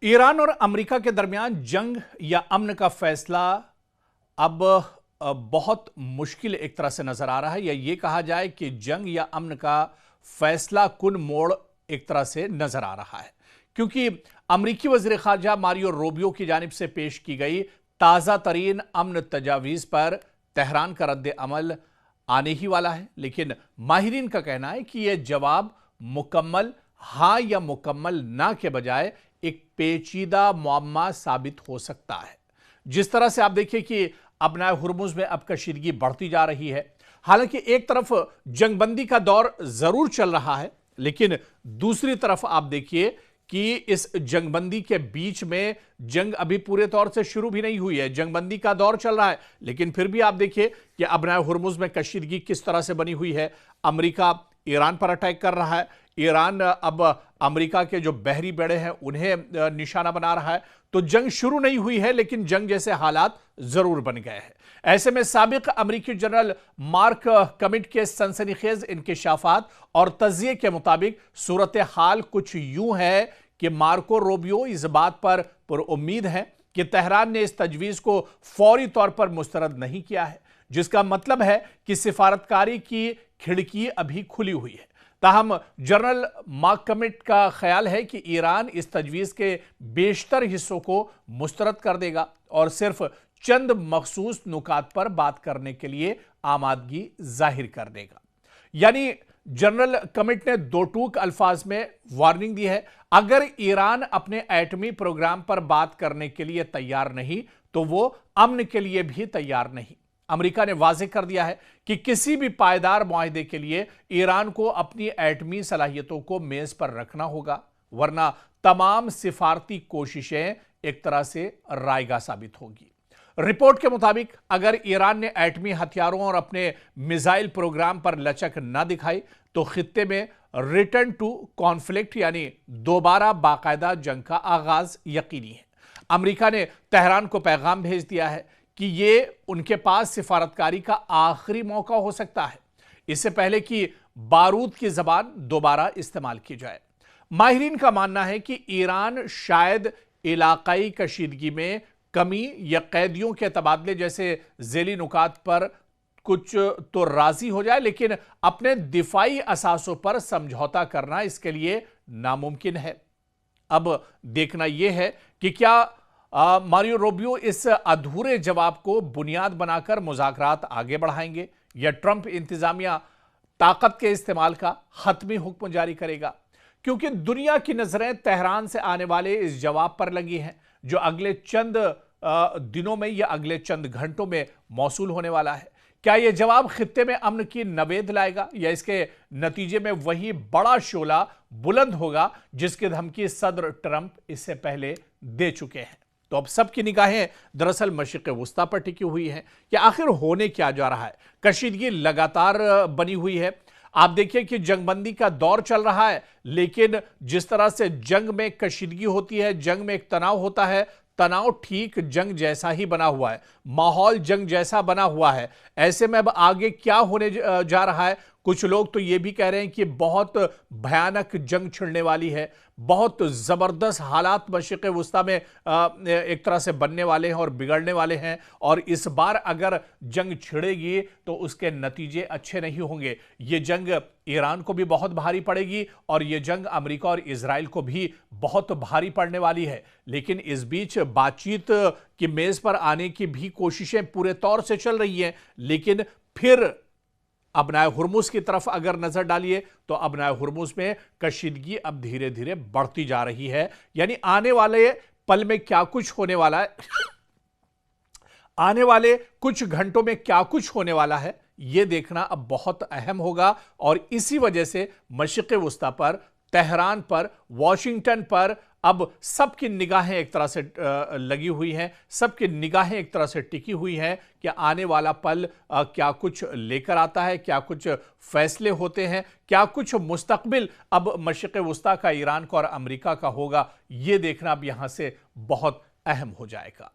Iran और America के दरमियान जंग या अमन का फैसला अब बहुत मुश्किल एक तरह से नजर आ रहा है, या ये कहा जाए कि जंग या अमन का फैसला कुन मोड़ एक तरह से नजर आ रहा है, क्योंकि अमरीकी वज़ीर ख़ारजा मारियो रूबियो की जानिब से पेश की गई ताज़ा तरीन अमन तजावीज़ पर तेहरान का रद्द अमल आने ही वाला है। लेकिन माहिरीन का कहना है कि यह जवाब मुकम्मल हाँ या मुकम्मल ना के बजाय एक पेचीदा मुअम्मा साबित हो सकता है। जिस तरह से आप देखिए कि अपनाए हुर्मुज़ में अब कशीदगी बढ़ती जा रही है। हालांकि एक तरफ जंगबंदी का दौर जरूर चल रहा है, लेकिन दूसरी तरफ आप देखिए कि इस जंगबंदी के बीच में जंग अभी पूरे तौर से शुरू भी नहीं हुई है। जंगबंदी का दौर चल रहा है, लेकिन फिर भी आप देखिए कि अपनाए हुर्मुज़ में कशीदगी किस तरह से बनी हुई है। अमेरिका ईरान पर अटैक कर रहा है, ईरान अब अमेरिका के जो बहरी बेड़े हैं उन्हें निशाना बना रहा है। तो जंग शुरू नहीं हुई है, लेकिन जंग जैसे हालात जरूर बन गए हैं। ऐसे में साबिक अमेरिकी जनरल मार्क कमिट के सनसनीखेज इंकशाफात और तज्जिये के मुताबिक सूरत हाल कुछ यूं है कि मार्को रूबियो इस बात पर पुरुम्मीद है कि तेहरान ने इस तजवीज़ को फौरी तौर पर मुस्तरद नहीं किया है, जिसका मतलब है कि सिफारतकारी की खिड़की अभी खुली हुई है। ताहम जनरल मार्क कमिट का ख्याल है कि ईरान इस तजवीज़ के बेशतर हिस्सों को मुस्तरद कर देगा और सिर्फ चंद मखसूस नुकात पर बात करने के लिए आमादगी जाहिर कर देगा। यानी जनरल कमिट ने दो टूक अल्फाज में वार्निंग दी है, अगर ईरान अपने एटमी प्रोग्राम पर बात करने के लिए तैयार नहीं तो वो अमन के लिए भी तैयार नहीं। अमेरिका ने वाज़ेह कर दिया है कि किसी भी पायदार मुआहदे के लिए ईरान को अपनी एटमी सलाहियतों को मेज पर रखना होगा, वरना तमाम सिफारती कोशिशें एक तरह से रायगा साबित होगी। रिपोर्ट के मुताबिक अगर ईरान ने एटमी हथियारों और अपने मिसाइल प्रोग्राम पर लचक न दिखाई तो खित्ते में रिटर्न टू कॉन्फ्लिक्ट यानी दोबारा बाकायदा जंग का आगाज यकीनी है। अमेरिका ने तेहरान को पैगाम भेज दिया है कि ये उनके पास सिफारतकारी का आखिरी मौका हो सकता है, इससे पहले कि बारूद की जबान दोबारा इस्तेमाल की जाए। माहिरीन का मानना है कि ईरान शायद इलाकाई कशीदगी में कमी या कैदियों के तबादले जैसे ज़ेली नुकात पर कुछ तो राजी हो जाए, लेकिन अपने दिफाई असासों पर समझौता करना इसके लिए नामुमकिन है। अब देखना यह है कि क्या मारियो रूबियो इस अधूरे जवाब को बुनियाद बनाकर मुज़ाकरात आगे बढ़ाएंगे या ट्रंप इंतजामिया ताकत के इस्तेमाल का हतमी हुक्म जारी करेगा, क्योंकि दुनिया की नजरें तेहरान से आने वाले इस जवाब पर लगी हैं जो अगले चंद दिनों में या अगले चंद घंटों में मौसूल होने वाला है। क्या यह जवाब खित्ते में अमन की नवेद लाएगा या इसके नतीजे में वही बड़ा शोला बुलंद होगा जिसकी धमकी सदर ट्रंप इससे पहले दे चुके हैं। तो अब सबकी निगाहें दरअसल मशरिक़ वुस्ता पर टिकी हुई हैं कि आखिर होने क्या जा रहा है। कशीदगी लगातार बनी हुई है। आप देखिए कि जंगबंदी का दौर चल रहा है, लेकिन जिस तरह से जंग में कशीदगी होती है, जंग में एक तनाव होता है, तनाव ठीक जंग जैसा ही बना हुआ है, माहौल जंग जैसा बना हुआ है। ऐसे में अब आगे क्या होने जा रहा है, कुछ लोग तो ये भी कह रहे हैं कि बहुत भयानक जंग छिड़ने वाली है, बहुत ज़बरदस्त हालात मशरिक़ वुस्ता में एक तरह से बनने वाले हैं और बिगड़ने वाले हैं, और इस बार अगर जंग छिड़ेगी तो उसके नतीजे अच्छे नहीं होंगे। ये जंग ईरान को भी बहुत भारी पड़ेगी और ये जंग अमेरिका और इजराइल को भी बहुत भारी पड़ने वाली है। लेकिन इस बीच बातचीत की मेज़ पर आने की भी कोशिशें पूरे तौर से चल रही हैं, लेकिन फिर अपनाए हुर्मुज़ की तरफ अगर नजर डालिए तो अपनाए हुर्मुज़ में कशीदगी अब धीरे धीरे बढ़ती जा रही है। यानी आने वाले पल में क्या कुछ होने वाला है, आने वाले कुछ घंटों में क्या कुछ होने वाला है, यह देखना अब बहुत अहम होगा। और इसी वजह से मशरिक़ वुस्ता पर, तेहरान पर, वाशिंगटन पर अब सबकी निगाहें एक तरह से लगी हुई हैं, सबकी निगाहें एक तरह से टिकी हुई हैं कि आने वाला पल क्या कुछ लेकर आता है, क्या कुछ फैसले होते हैं, क्या कुछ मुस्तकबिल अब मशरिक़ वुस्ता का, ईरान का और अमेरिका का होगा। ये देखना अब यहां से बहुत अहम हो जाएगा।